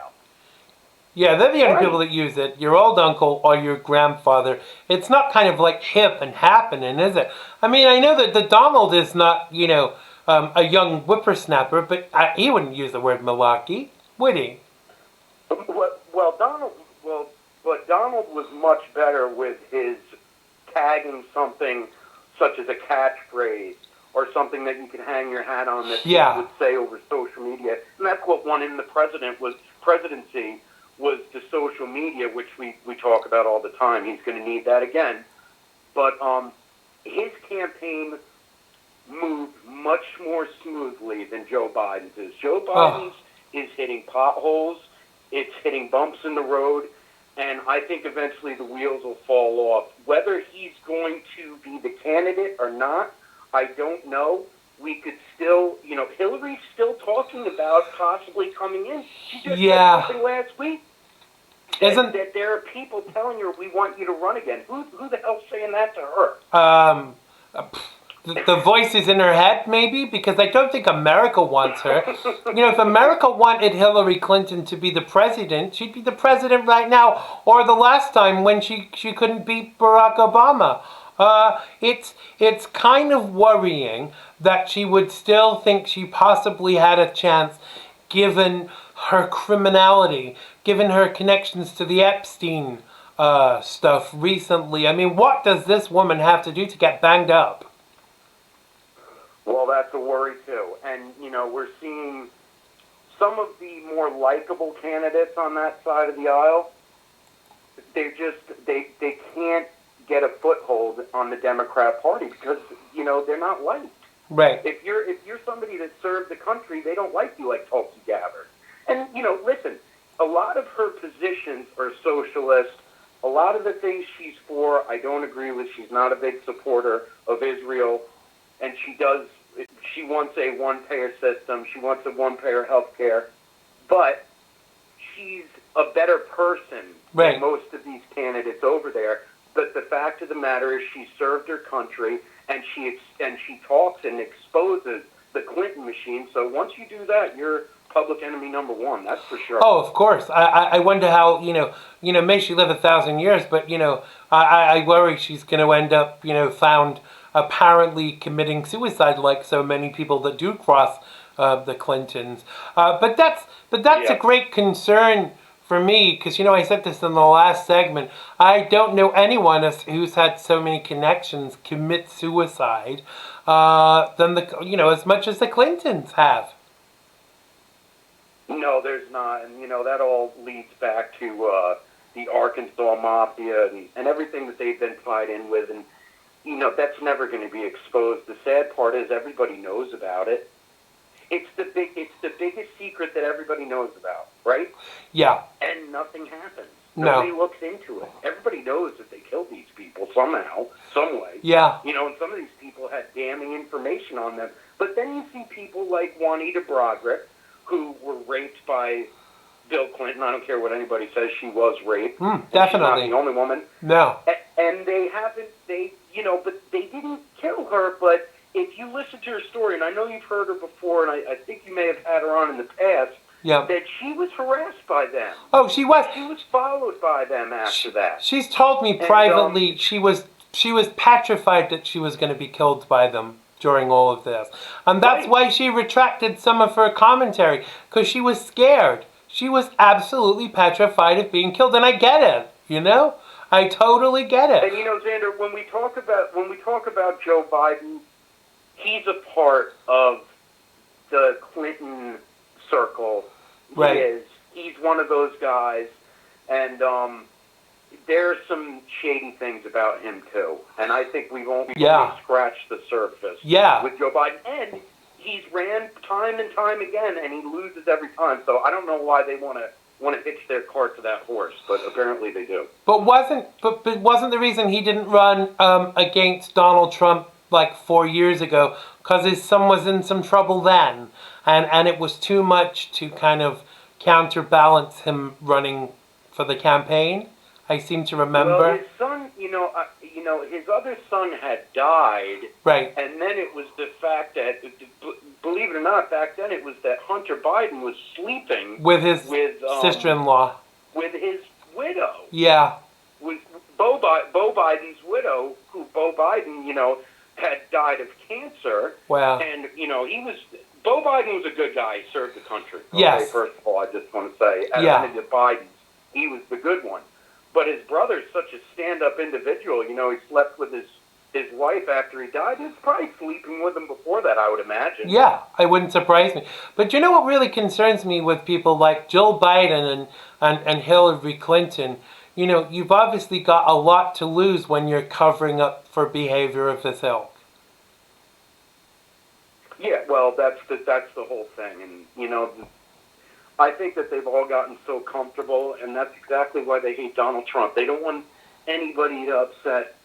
Yeah, they're the only people that use it. Your old uncle or your grandfather. It's not kind of like hip and happening, is it? I mean, I know that the Donald is not, you know, a young whippersnapper, but he wouldn't use the word malarkey, would he? Well, Donald was much better with his tagging something such as a catchphrase or something that you can hang your hat on that people would say over social media. And that's what won him the presidency was the social media, which we talk about all the time. He's going to need that again. but his campaign moved much more smoothly than Joe Biden's is. Joe Biden's is hitting potholes, it's hitting bumps in the road, and I think eventually the wheels will fall off. Whether he's going to be the candidate or not, I don't know. We could still, Hillary's still talking about possibly coming in. She just said something last week that there are people telling her, we want you to run again. Who the hell's saying that to her? The voices in her head, maybe, because I don't think America wants her. If America wanted Hillary Clinton to be the president, she'd be the president right now, or the last time when she couldn't beat Barack Obama. It's kind of worrying that she would still think she possibly had a chance, given her criminality, given her connections to the Epstein stuff recently. I mean, what does this woman have to do to get banged up? Well, that's a worry, too. And, we're seeing some of the more likable candidates on that side of the aisle. They can't get a foothold on the Democrat Party because, they're not liked. Right. If you're somebody that served the country, they don't like you like Tulsi Gabbard. And, listen, a lot of her positions are socialist. A lot of the things she's for, I don't agree with. She's not a big supporter of Israel. And she wants a one-payer system. She wants a one-payer health care. But she's a better person than most of these candidates over there. But the fact of the matter is she served her country, and she talks and exposes the Clinton machine. So once you do that, you're public enemy number one. That's for sure. Oh, of course. I wonder how, may she live 1,000 years, but, I worry she's going to end up, found apparently committing suicide like so many people that do cross the Clintons. But that's a great concern for me, because, I said this in the last segment. I don't know anyone who's had so many connections commit suicide than as much as the Clintons have. No, there's not. And, that all leads back to the Arkansas Mafia and everything that they've been tied in with. And, that's never going to be exposed. The sad part is everybody knows about it. It's the biggest secret that everybody knows about, right? Yeah. And nothing happens. No. Nobody looks into it. Everybody knows that they killed these people somehow, some way. Yeah. And some of these people had damning information on them. But then you see people like Juanita Broderick, who were raped by Bill Clinton. I don't care what anybody says, she was raped. Definitely. She's not the only woman. No. And but they didn't kill her. But if you listen to her story, and I know you've heard her before, and I think you may have had her on in the past, that she was harassed by them. Oh, she was. She was followed by them after that. She's told me privately she was petrified that she was going to be killed by them during all of this. And that's why she retracted some of her commentary, because she was scared. She was absolutely petrified of being killed, and I get it, I totally get it. And Xander, when we talk about Joe Biden, he's a part of the Clinton circle. Right. He's one of those guys, and there's some shady things about him too. And I think we've only scratched the surface with Joe Biden. And he's ran time and time again, and he loses every time. So I don't know why they want to hitch their cart to that horse, but apparently they do. But wasn't the reason he didn't run against Donald Trump like 4 years ago because his son was in some trouble then, and it was too much to kind of counterbalance him running for the campaign? I seem to remember. Well, his son, his other son had died. Right. And then it was the fact that, believe it or not, back then it was that Hunter Biden was sleeping with his sister-in-law. With his widow. Yeah. With Bo Biden's widow, who Bo Biden, had died of cancer. Wow. And, Bo Biden was a good guy. He served the country. Okay? Yes. First of all, I just want to say, out of the Bidens, he was the good one. But his brother's such a stand-up individual. He slept with his wife after he died. He was probably sleeping with him before that, I would imagine. Yeah, it wouldn't surprise me. But what really concerns me with people like Joe Biden and Hillary Clinton? you know, you've obviously got a lot to lose when you're covering up for behavior of this ilk. Yeah, well, that's the whole thing, and you know, I think that they've all gotten so comfortable, and that's exactly why they hate Donald Trump. They don't want anybody to upset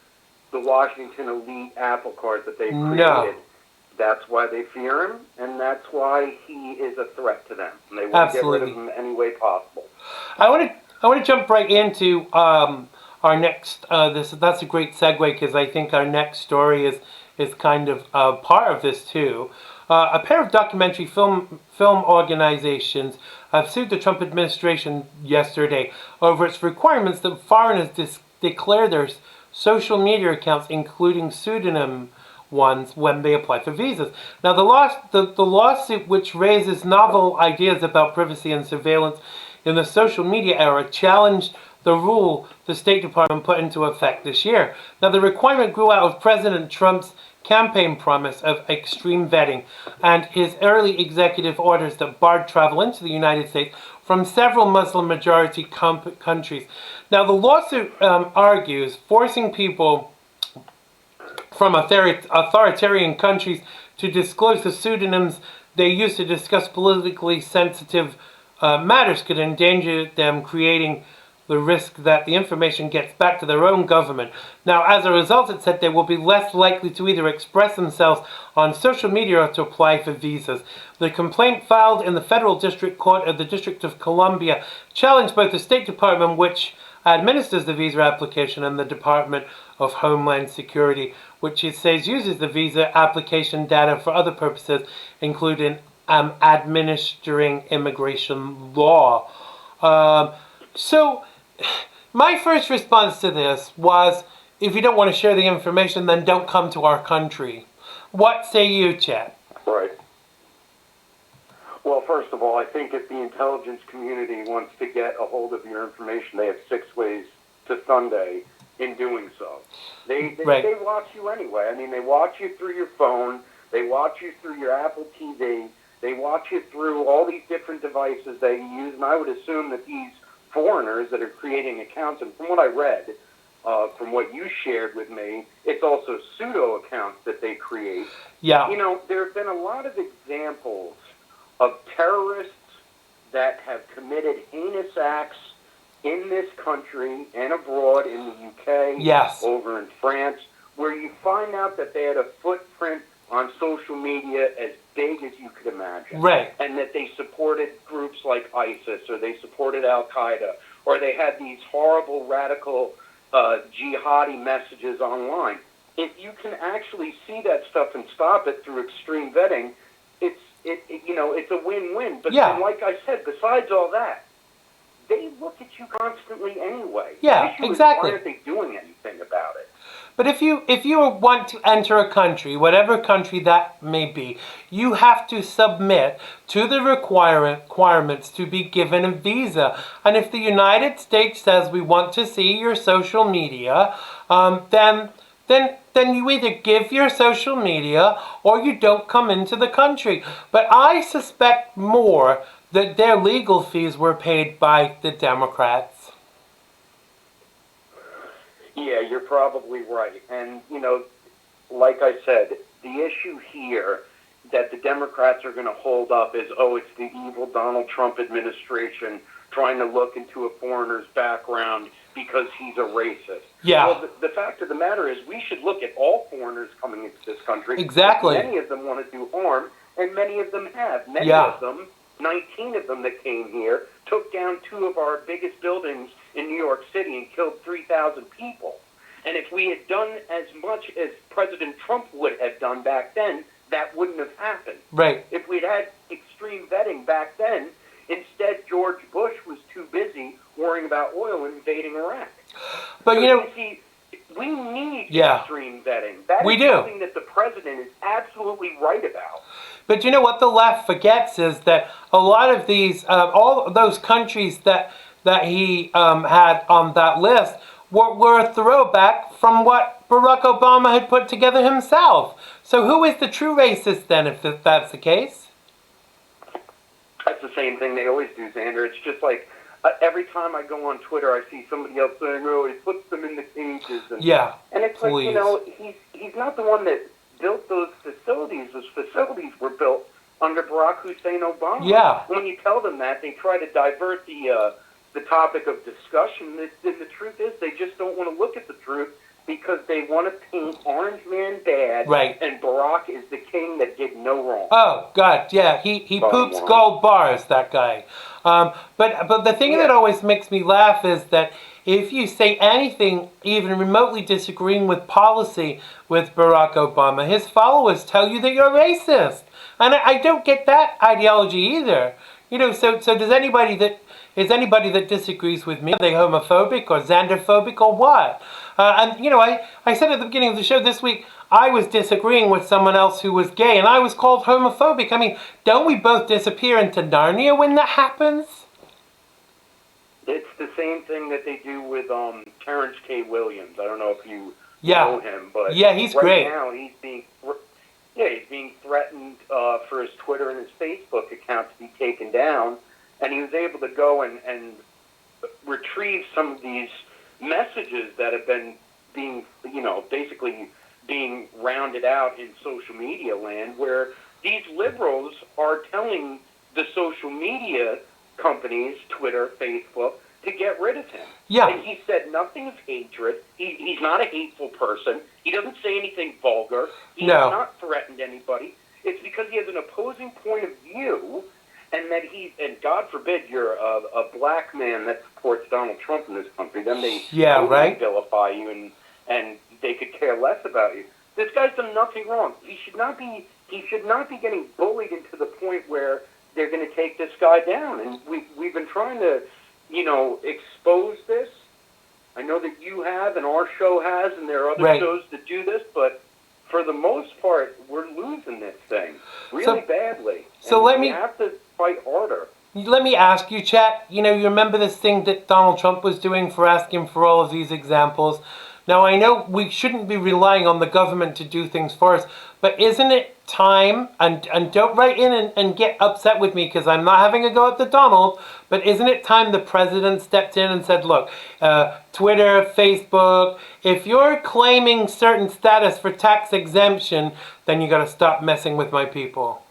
the Washington elite apple cart that they've created. No. That's why they fear him, and that's why he is a threat to them. And they want to get rid of him any way possible. I want to jump right into our next. That's a great segue, because I think our next story is kind of part of this too. A pair of documentary film organizations have sued the Trump administration yesterday over its requirements that foreigners declare their social media accounts, including pseudonym ones, when they apply for visas. Now, the lawsuit, which raises novel ideas about privacy and surveillance in the social media era, challenged the rule the State Department put into effect this year. Now, the requirement grew out of President Trump's campaign promise of extreme vetting and his early executive orders that barred travel into the United States from several Muslim-majority countries. Now, the lawsuit argues forcing people from authoritarian countries to disclose the pseudonyms they use to discuss politically sensitive matters could endanger them, creating the risk that the information gets back to their own government. Now, as a result, it said they will be less likely to either express themselves on social media or to apply for visas. The complaint filed in the Federal District Court of the District of Columbia challenged both the State Department, which administers the visa application, and the Department of Homeland Security, which it says uses the visa application data for other purposes, including administering immigration law. So my first response to this was, if you don't want to share the information, then don't come to our country. What say you, Chet? Right. Well, first of all, I think if the intelligence community wants to get a hold of your information, they have 6 ways to Sunday in doing so. They watch you anyway. I mean, they watch you through your phone. They watch you through your Apple TV. They watch you through all these different devices that you use. And I would assume that these foreigners that are creating accounts, and from what I read, from what you shared with me, it's also pseudo accounts that they create. Yeah. You know, there have been a lot of examples of terrorists that have committed heinous acts in this country and abroad, in the UK, yes, over in France, where you find out that they had a footprint on social media as big as you could imagine. Right. And that they supported groups like ISIS, or they supported Al-Qaeda, or they had these horrible radical jihadi messages online. If you can actually see that stuff and stop it through extreme vetting, it's a win-win. But then, like I said, besides all that, they look at you constantly anyway. Yeah, exactly. Why aren't they doing anything about it? But if you want to enter a country, whatever country that may be, you have to submit to the requirements to be given a visa. And if the United States says we want to see your social media, then you either give your social media or you don't come into the country. But I suspect more that their legal fees were paid by the Democrats. Yeah, you're probably right. And, like I said, the issue here that the Democrats are going to hold up is, it's the evil Donald Trump administration trying to look into a foreigner's background because he's a racist. Yeah. Well, the fact of the matter is we should look at all foreigners coming into this country. Exactly. Many of them want to do harm, and many of them have. Many of them, 19 of them that came here, took down 2 of our biggest buildings in New York City and killed 3,000 people. And if we had done as much as President Trump would have done back then, that wouldn't have happened. Right. If we'd had extreme vetting back then, instead George Bush was too busy worrying about oil and invading Iraq. But, you see, we need extreme vetting. That is something that the president is absolutely right about. But you know what the left forgets is that a lot of these, all those countries that he had on that list were a throwback from what Barack Obama had put together himself. So who is the true racist then, if that's the case? That's the same thing they always do, Xander. It's just like every time I go on Twitter, I see somebody else saying, "Oh, he puts them in the cages." And, Yeah, and it's please. like, you know, he's not the one that built those facilities. Those facilities were built under Barack Hussein Obama. Yeah. When you tell them that, they try to divert the topic of discussion. The truth is, they just don't want to look at the truth because they want to paint Orange Man bad, Right. and Barack is the king that did no wrong. Oh God, yeah, he Bottom poops line. gold bars, that guy. But the thing that always makes me laugh is that if you say anything even remotely disagreeing with policy with Barack Obama, his followers tell you that you're racist, and I don't get that ideology either. You know, so does anybody that disagrees with me, are they homophobic or xanderphobic or what? And, you know, I said at the beginning of the show this week, I was disagreeing with someone else who was gay, and I was called homophobic. I mean, don't we both disappear into Narnia when that happens? It's the same thing that they do with Terrence K. Williams. I don't know if you Yeah. know him, but Yeah, he's right great. now he's being threatened for his Twitter and his Facebook account to be taken down, and he was able to go and retrieve some of these messages that have been being, you know, basically being rounded out in social media land, where these liberals are telling the social media companies, Twitter, Facebook, to get rid of him. Yeah. And he said nothing of hatred. He's not a hateful person. He doesn't say anything vulgar. He No. has not threatened anybody. It's because he has an opposing point of view, and that and God forbid you're a black man that supports Donald Trump in this country. Then they totally right. vilify you, and they could care less about you. This guy's done nothing wrong. He should not be getting bullied into the point where they're going to take this guy down. And we've been trying to, you know, expose this. I know that you have, and our show has, and there are other Right. shows that do this, but for the most part, we're losing this thing really badly. So And let we me- have to fight harder. Let me ask you, Chet, you know, you remember this thing that Donald Trump was doing for asking for all of these examples? Now, I know we shouldn't be relying on the government to do things for us, but isn't it time, and don't write in and get upset with me because I'm not having a go at the Donald, but isn't it time the president stepped in and said, look, Twitter, Facebook, if you're claiming certain status for tax exemption, then you got to stop messing with my people?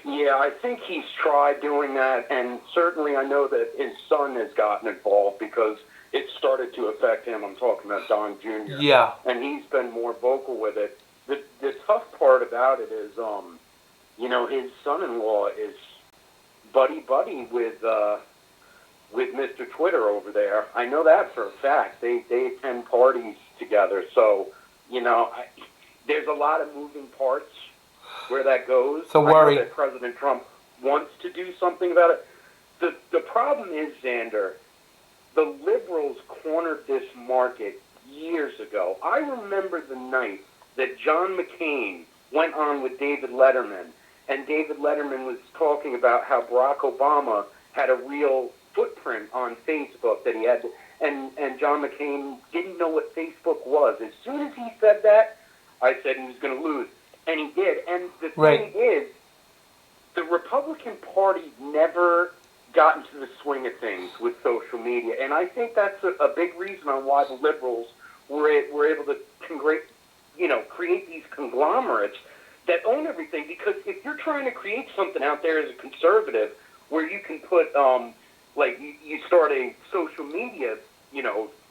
Yeah, I think he's tried doing that, and certainly I know that his son has gotten involved because it started to affect him. I'm talking about Don Jr. Yeah. And he's been more vocal with it. The tough part about it is, you know, his son-in-law is buddy-buddy with Mr. Twitter over there. I know that for a fact. They attend parties together. So, you know, there's a lot of moving parts where that goes. So I worry. know that President Trump wants to do something about it. The problem is, Xander, the liberals cornered this market years ago. I remember the night that John McCain went on with David Letterman, and David Letterman was talking about how Barack Obama had a real footprint on Facebook that he had, and John McCain didn't know what Facebook was. As soon as he said that, I said he was going to lose, and he did. And the Right. thing is, the Republican Party never got into the swing of things with social media, and I think that's a big reason on why the liberals were able to create these conglomerates that own everything. Because if you're trying to create something out there as a conservative, where you can put you start a social media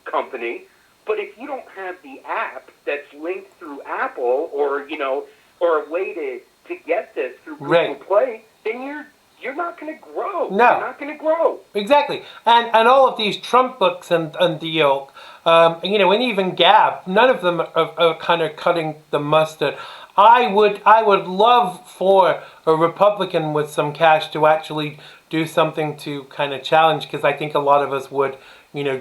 company, but if you don't have the app that's linked through Apple or a way to get this through Google Right. Play, then you're not going to grow. No. You're not going to grow. Exactly, and all of these Trump books and the ilk, and even Gab, none of them are kind of cutting the mustard. I would love for a Republican with some cash to actually do something to kind of challenge, because I think a lot of us would,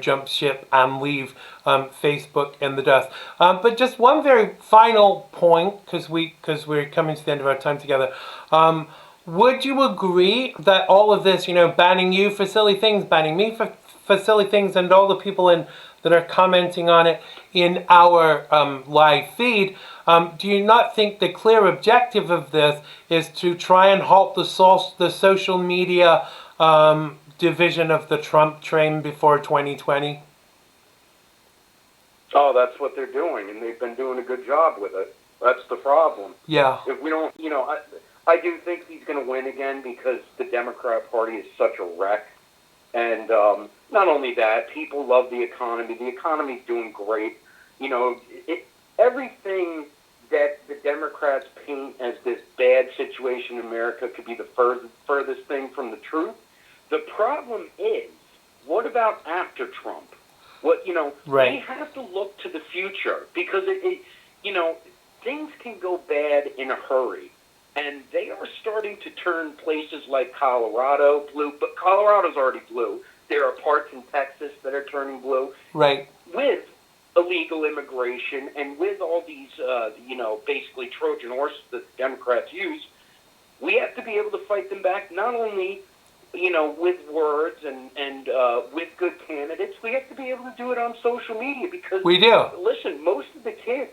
jump ship and leave Facebook in the dust. But just one very final point, because we're coming to the end of our time together. Would you agree that all of this, banning you for silly things, banning me for silly things, and all the people that are commenting on it in our live feed, do you not think the clear objective of this is to try and halt the social media division of the Trump train before 2020? Oh, that's what they're doing, and they've been doing a good job with it. That's the problem. Yeah. If we don't, I do think he's going to win again because the Democrat Party is such a wreck. And not only that, people love the economy. The economy's doing great. Everything that the Democrats paint as this bad situation in America could be the furthest thing from the truth. The problem is, what about after Trump? Right. We have to look to the future because things can go bad in a hurry. And they are starting to turn places like Colorado blue, but Colorado's already blue. There are parts in Texas that are turning blue. Right. With illegal immigration and with all these, basically Trojan horses that the Democrats use, we have to be able to fight them back, not only, with words and with good candidates, we have to be able to do it on social media because, we do. Listen, most of the kids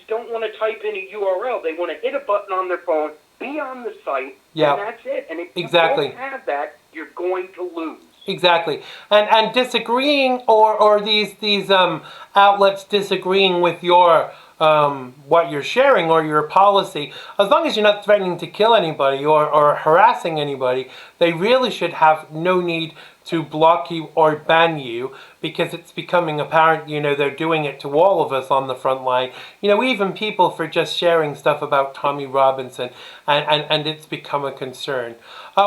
don't want to type in a URL. They want to hit a button on their phone, be on the site, and that's it. And if you don't have that, you're going to lose. Exactly. And disagreeing or these outlets disagreeing with your what you're sharing or your policy, as long as you're not threatening to kill anybody or harassing anybody, they really should have no need to block you or ban you, because it's becoming apparent, they're doing it to all of us on the front line. Even people for just sharing stuff about Tommy Robinson, and it's become a concern.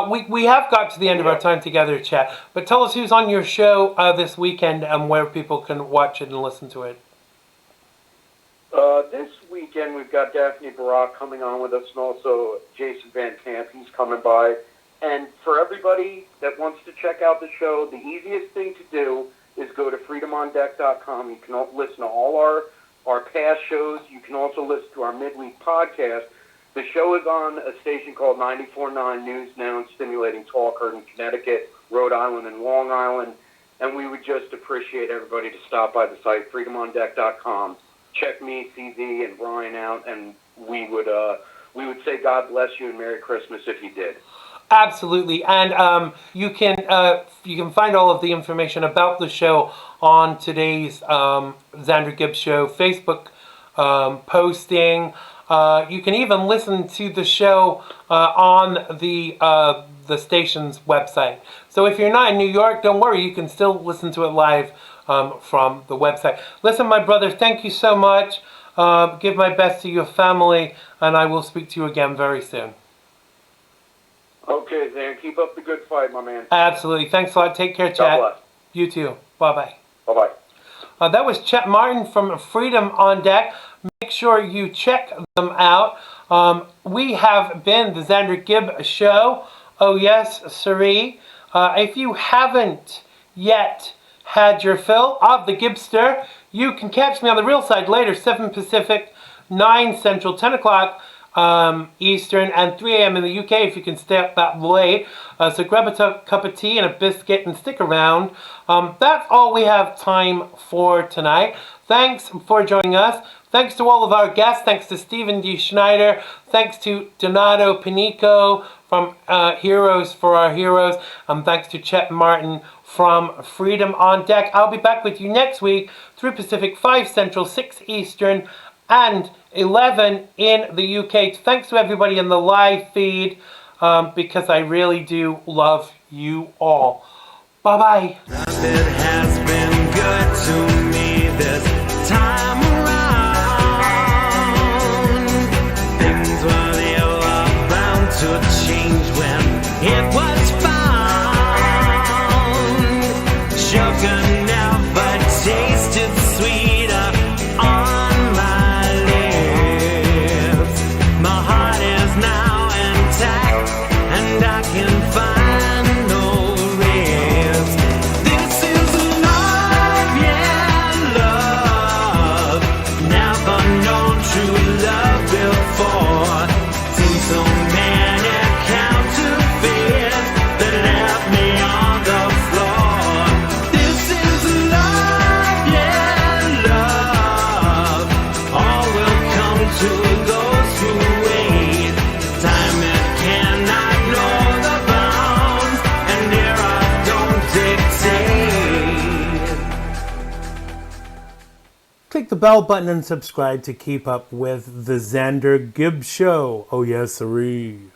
We have got to the end of our time together, Chet, but tell us who's on your show this weekend and where people can watch it and listen to it. This weekend we've got Daphne Barak coming on with us, and also Jason Van Camp. He's coming by. And for everybody that wants to check out the show, the easiest thing to do is go to freedomondeck.com. You can listen to all our past shows. You can also listen to our midweek podcast. The show is on a station called 94.9 News Now and Stimulating Talk, heard in Connecticut, Rhode Island, and Long Island. And we would just appreciate everybody to stop by the site, freedomondeck.com. Check me, CV, and Brian out, and we would say God bless you and Merry Christmas if you did. Absolutely, and you can find all of the information about the show on today's Xander Gibb Show Facebook posting. You can even listen to the show on the station's website. So if you're not in New York, don't worry, you can still listen to it live from the website. Listen, my brother, thank you so much. Give my best to your family, and I will speak to you again very soon. Okay, Zan, keep up the good fight, my man. Absolutely. Thanks a lot. Take care, Chet. God bless. You too. Bye-bye. Bye-bye. That was Chet Martin from Freedom on Deck. Make sure you check them out. We have been the Xander Gibb Show. Oh, yes, sirree. If you haven't yet had your fill of the Gibbster, you can catch me on the real side later, 7 Pacific, 9 Central, 10 o'clock Eastern, and 3 a.m. in the UK if you can stay up that late. So grab a cup of tea and a biscuit and stick around. That's all we have time for tonight. Thanks for joining us. Thanks to all of our guests. Thanks to Stephen D Schneider. Thanks to Donato Panico from Heroes for Our Heroes. Thanks to Chet Martin from Freedom on Deck. I'll be back with you next week, 3 Pacific, 5 Central, 6 Eastern, and 11 in the UK. Thanks to everybody in the live feed, because I really do love you all. Bye-bye. It has been good to me this time around. Things were the other bound to change when it was found. Sugar never tasted sweeter on my lips. My heart is now intact, and I can find no ribs. This is love, yeah, love. Never known true love before. Seen so many counterfeits that left me on the floor. This is click the bell button and subscribe to keep up with the Xander Gibb Show. Oh yes, sirree.